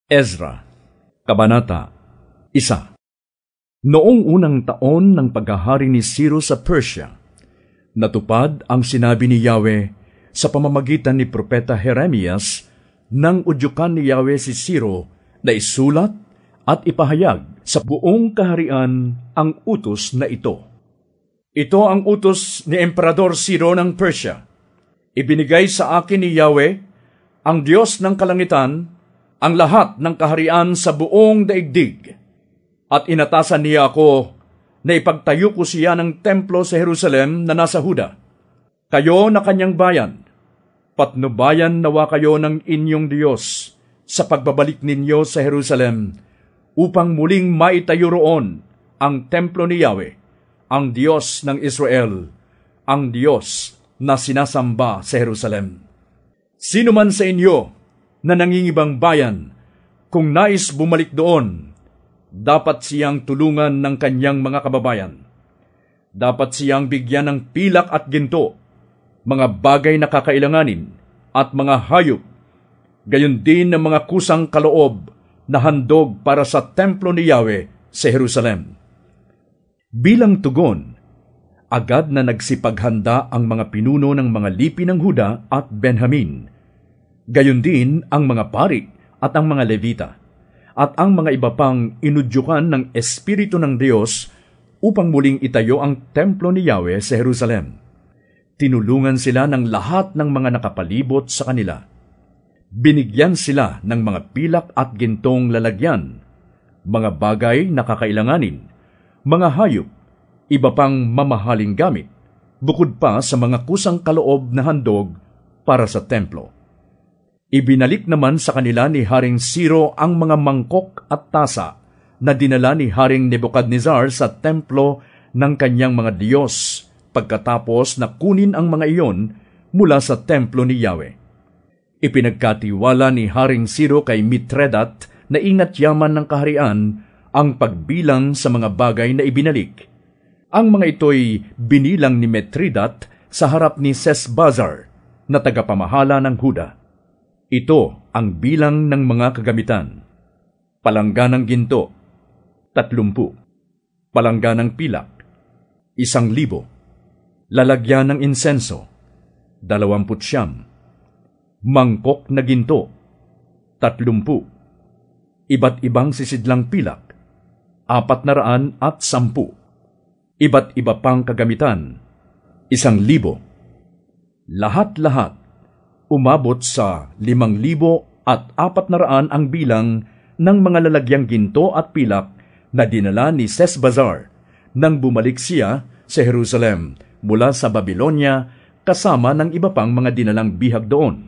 Ezra, Kabanata 1. Noong unang taon ng paghahari ni Ciro sa Persia, natupad ang sinabi ni Yahweh sa pamamagitan ni Propeta Jeremias nang udyukan ni Yahweh si Ciro na isulat at ipahayag sa buong kaharian ang utos na ito. Ito ang utos ni Emperador Ciro ng Persia. Ibinigay sa akin ni Yahweh, ang Diyos ng kalangitan, ang lahat ng kaharian sa buong daigdig. At inatasan niya ako na ipagtayo ko siya ng templo sa Jerusalem na nasa Huda. Kayo na kanyang bayan, patnubayan nawa kayo ng inyong Diyos sa pagbabalik ninyo sa Jerusalem, upang muling maitayo roon ang templo ni Yahweh, ang Diyos ng Israel, ang Diyos na sinasamba sa Jerusalem. Sino man sa inyo na nangingibang bayan, kung nais bumalik doon, dapat siyang tulungan ng kanyang mga kababayan. Dapat siyang bigyan ng pilak at ginto, mga bagay na kakailanganin, at mga hayop, gayon din ng mga kusang kaloob na handog para sa templo ni Yahweh sa Jerusalem. Bilang tugon, agad na nagsipaghanda ang mga pinuno ng mga lipi ng Huda at Benjamin, gayon din ang mga pari at ang mga Levita, at ang mga iba pang inudyukan ng Espiritu ng Diyos upang muling itayo ang templo ni Yahweh sa Jerusalem. Tinulungan sila ng lahat ng mga nakapalibot sa kanila. Binigyan sila ng mga pilak at gintong lalagyan, mga bagay na kakailanganin, mga hayop, iba pang mamahaling gamit, bukod pa sa mga kusang kaloob na handog para sa templo. Ibinalik naman sa kanila ni Haring Ciro ang mga mangkok at tasa na dinala ni Haring Nebuchadnezzar sa templo ng kanyang mga Diyos, pagkatapos na kunin ang mga iyon mula sa templo ni Yahweh. Ipinagkatiwala ni Haring Ciro kay Mithredath na ingat yaman ng kaharian ang pagbilang sa mga bagay na ibinalik. Ang mga ito'y binilang ni Mithredath sa harap ni Sesbazar na tagapamahala ng Huda. Ito ang bilang ng mga kagamitan. Palangganang ginto, 30. Palangganang pilak, 1,000. Lalagyan ng insenso, 20. Mangkok na ginto, 30. Iba't ibang sisidlang pilak, 410. Iba't iba pang kagamitan, 1,000. Lahat-lahat umabot sa 5,400 ang bilang ng mga lalagyang ginto at pilak na dinala ni Sesbazar nang bumalik siya sa Jerusalem mula sa Babylonia kasama ng iba pang mga dinalang bihag doon.